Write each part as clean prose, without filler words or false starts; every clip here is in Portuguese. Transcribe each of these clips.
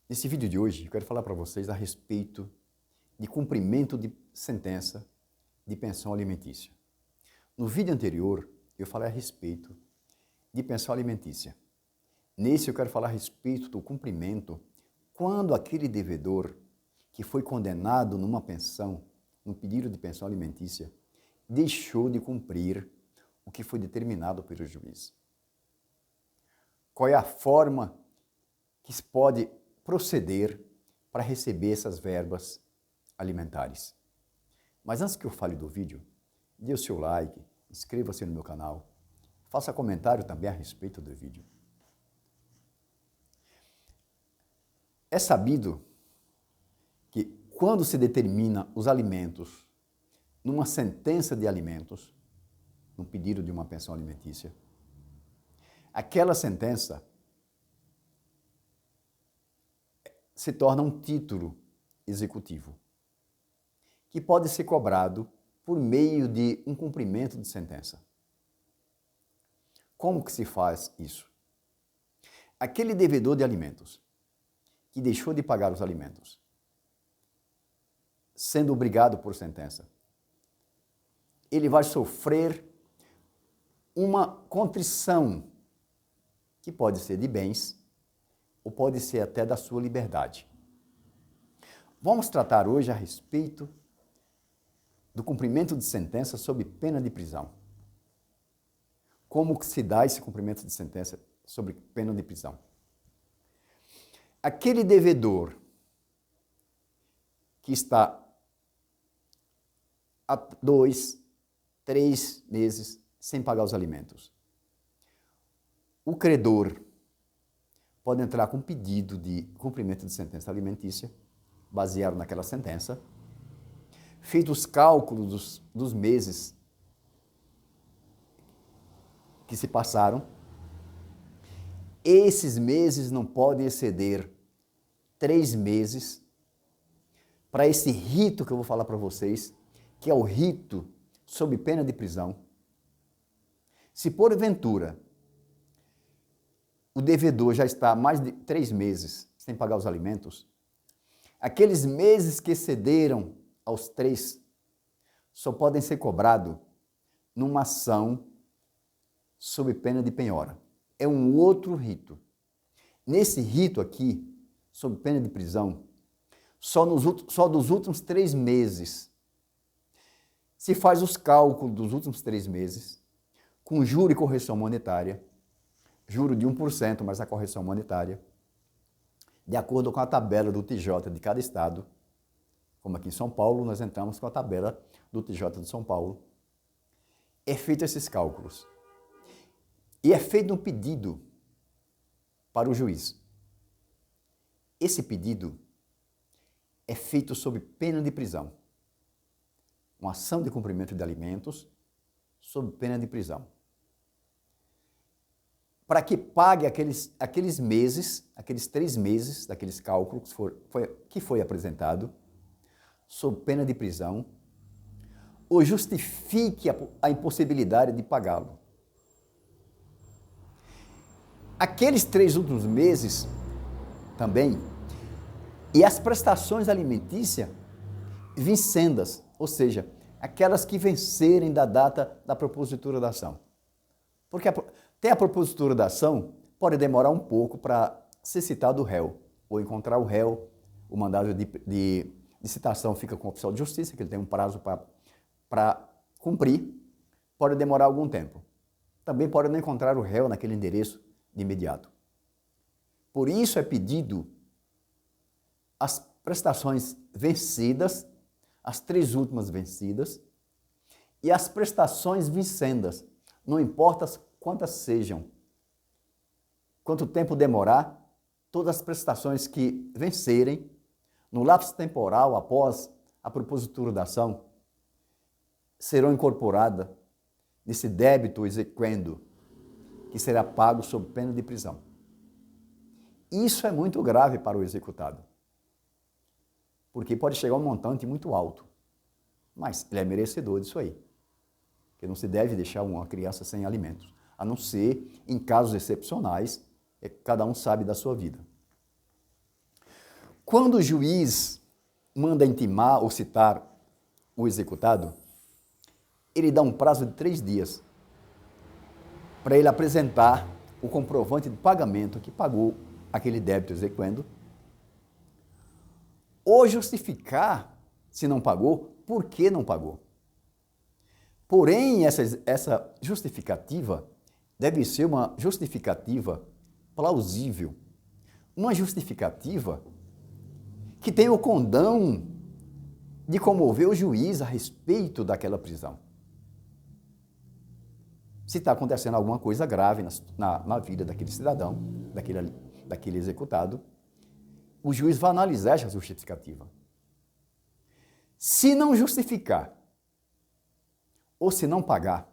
Nesse vídeo de hoje, eu quero falar para vocês a respeito de cumprimento de sentença de pensão alimentícia. No vídeo anterior, eu falei a respeito de pensão alimentícia. Nesse, eu quero falar a respeito do cumprimento quando aquele devedor que foi condenado numa pensão, num pedido de pensão alimentícia, deixou de cumprir o que foi determinado pelo juiz. Qual é a forma que se pode proceder para receber essas verbas alimentares? Mas antes que eu fale do vídeo, dê o seu like, inscreva-se no meu canal, faça comentário também a respeito do vídeo. É sabido que quando se determina os alimentos numa sentença de alimentos, num pedido de uma pensão alimentícia, aquela sentença se torna um título executivo, que pode ser cobrado por meio de um cumprimento de sentença. Como que se faz isso? Aquele devedor de alimentos, que deixou de pagar os alimentos, sendo obrigado por sentença, ele vai sofrer uma contrição, que pode ser de bens, ou pode ser até da sua liberdade. Vamos tratar hoje a respeito do cumprimento de sentença sob pena de prisão. Como que se dá esse cumprimento de sentença sob pena de prisão? Aquele devedor que está há 2, 3 meses sem pagar os alimentos. O credor pode entrar com pedido de cumprimento de sentença alimentícia, baseado naquela sentença, feito os cálculos dos meses que se passaram. Esses meses não podem exceder 3 meses para esse rito que eu vou falar para vocês, que é o rito sob pena de prisão. Se porventura o devedor já está há mais de 3 meses sem pagar os alimentos, aqueles meses que excederam aos 3 só podem ser cobrados numa ação sob pena de penhora. É um outro rito. Nesse rito aqui, sob pena de prisão, só dos últimos 3 meses, se faz os cálculos dos últimos 3 meses, com juro e correção monetária, juro de 1%, mas a correção monetária, de acordo com a tabela do TJ de cada estado. Como aqui em São Paulo, nós entramos com a tabela do TJ de São Paulo. É feito esses cálculos. E é feito um pedido para o juiz. Esse pedido é feito sob pena de prisão. Uma ação de cumprimento de alimentos sob pena de prisão. Para que pague aqueles meses, aqueles 3 meses daqueles cálculos que foi apresentado, sob pena de prisão, ou justifique a impossibilidade de pagá-lo. Aqueles 3 últimos meses também, e as prestações alimentícias vincendas, ou seja, aquelas que vencerem da data da propositura da ação. Porque até a propositura da ação pode demorar um pouco para ser citado o réu, ou encontrar o réu, o mandado de citação fica com o oficial de justiça, que ele tem um prazo para cumprir, pode demorar algum tempo. Também pode não encontrar o réu naquele endereço de imediato. Por isso é pedido as prestações vencidas, as 3 últimas vencidas, e as prestações vincendas, não importa quantas sejam, quanto tempo demorar, todas as prestações que vencerem, no lapso temporal após a propositura da ação, serão incorporadas nesse débito exequendo, que será pago sob pena de prisão. Isso é muito grave para o executado, porque pode chegar a um montante muito alto, mas ele é merecedor disso aí, que não se deve deixar uma criança sem alimentos, a não ser em casos excepcionais, cada um sabe da sua vida. Quando o juiz manda intimar ou citar o executado, ele dá um prazo de 3 dias para ele apresentar o comprovante de pagamento que pagou aquele débito exequendo, ou justificar, se não pagou, por que não pagou. Porém, essa justificativa deve ser uma justificativa plausível, uma justificativa que tenha o condão de comover o juiz a respeito daquela prisão. Se está acontecendo alguma coisa grave na vida daquele cidadão, daquele executado, o juiz vai analisar essa justificativa. Se não justificar, ou se não pagar,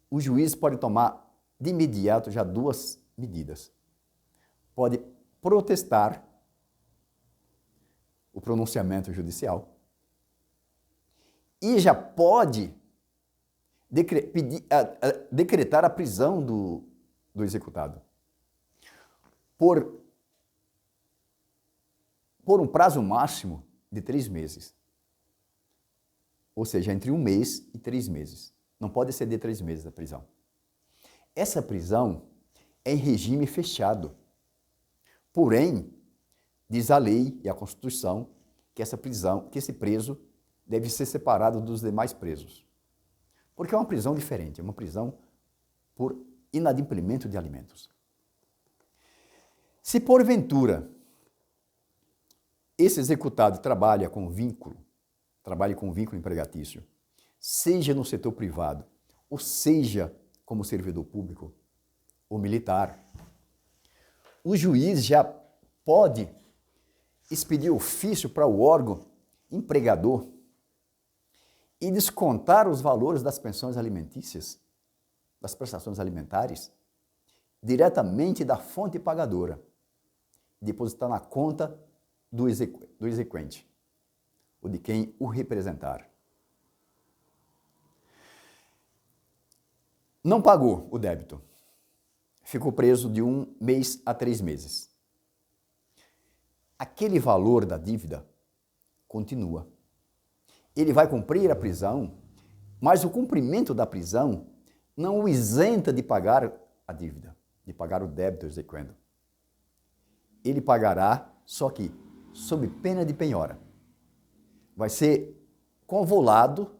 o juiz pode tomar de imediato já 2 medidas. Pode protestar o pronunciamento judicial e já pode decretar a prisão do executado por um prazo máximo de 3 meses. Ou seja, entre 1 mês e 3 meses. Não pode exceder 3 meses a prisão. Essa prisão é em regime fechado. Porém, diz a lei e a Constituição que esse preso deve ser separado dos demais presos. Porque é uma prisão diferente, é uma prisão por inadimplemento de alimentos. Se porventura esse executado trabalha com vínculo empregatício, seja no setor privado, ou seja como servidor público ou militar, o juiz já pode expedir ofício para o órgão empregador e descontar os valores das pensões alimentícias, das prestações alimentares, diretamente da fonte pagadora, depositar na conta do exequente, ou de quem o representar. Não pagou o débito, ficou preso de 1 mês a 3 meses. Aquele valor da dívida continua. Ele vai cumprir a prisão, mas o cumprimento da prisão não o isenta de pagar a dívida, de pagar o débito exequendo. Ele pagará, só que sob pena de penhora. Vai ser convolado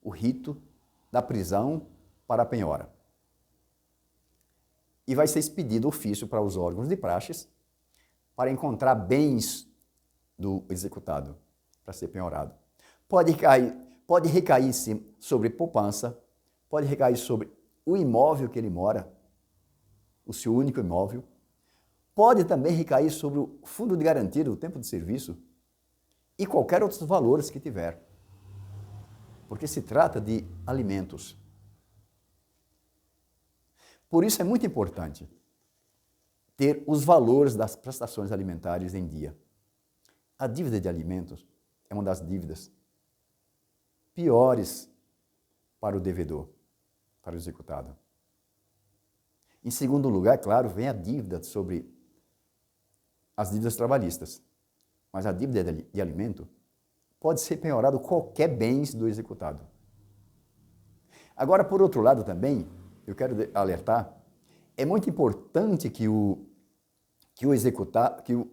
o rito da prisão para a penhora. E vai ser expedido ofício para os órgãos de praxes para encontrar bens do executado para ser penhorado. Pode recair sobre poupança, pode recair sobre o imóvel que ele mora, o seu único imóvel. Pode também recair sobre o fundo de garantia do tempo de serviço e qualquer outros valores que tiver, porque se trata de alimentos. Por isso é muito importante ter os valores das prestações alimentares em dia. A dívida de alimentos é uma das dívidas piores para o devedor, para o executado. Em segundo lugar, claro, vem a dívida sobre as dívidas trabalhistas. Mas a dívida de alimento pode ser penhorado qualquer bens do executado. Agora, por outro lado também, eu quero alertar, é muito importante que o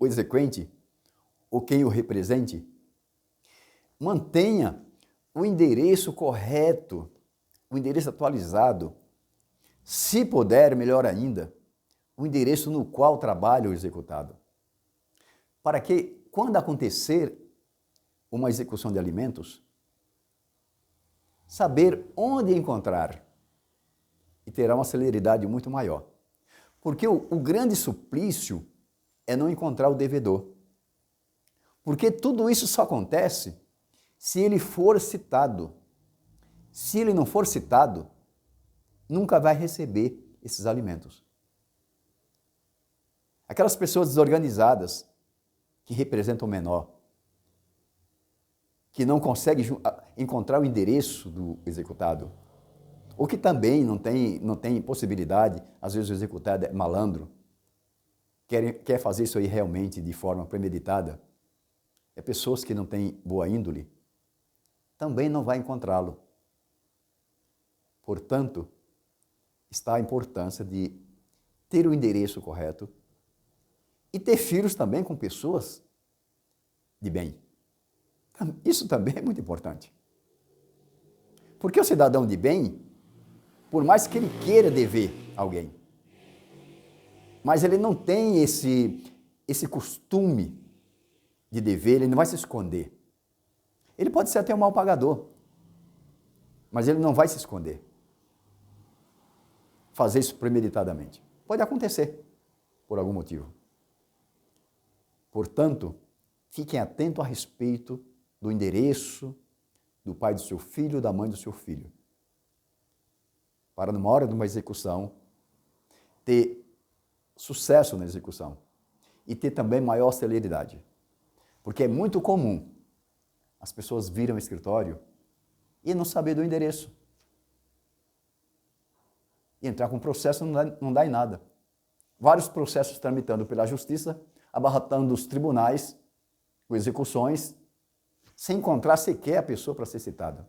exequente, ou quem o represente, mantenha o endereço correto, o endereço atualizado, se puder, melhor ainda, o endereço no qual trabalha o executado. Para que, quando acontecer uma execução de alimentos, saber onde encontrar e terá uma celeridade muito maior. Porque o grande suplício é não encontrar o devedor. Porque tudo isso só acontece se ele for citado. Se ele não for citado, nunca vai receber esses alimentos. Aquelas pessoas desorganizadas que representam o menor, que não conseguem encontrar o endereço do executado, ou que também não tem possibilidade, às vezes o executado é malandro, quer fazer isso aí realmente de forma premeditada, pessoas que não têm boa índole, também não vai encontrá-lo. Portanto, está a importância de ter o endereço correto e ter filhos também com pessoas de bem. Isso também é muito importante. Porque o cidadão de bem, por mais que ele queira dever a alguém, mas ele não tem esse costume de dever, ele não vai se esconder. Ele pode ser até um mau pagador, mas ele não vai se esconder. Fazer isso premeditadamente. Pode acontecer, por algum motivo. Portanto, fiquem atentos a respeito do endereço do pai do seu filho, da mãe do seu filho. Para, numa hora de uma execução, ter sucesso na execução e ter também maior celeridade. Porque é muito comum as pessoas virem ao escritório e não saber do endereço. E entrar com processo não dá em nada. Vários processos tramitando pela justiça, abarrotando os tribunais, com execuções, sem encontrar sequer a pessoa para ser citada.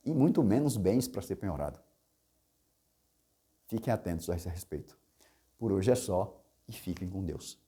E muito menos bens para ser penhorado. Fiquem atentos a esse respeito. Por hoje é só e fiquem com Deus.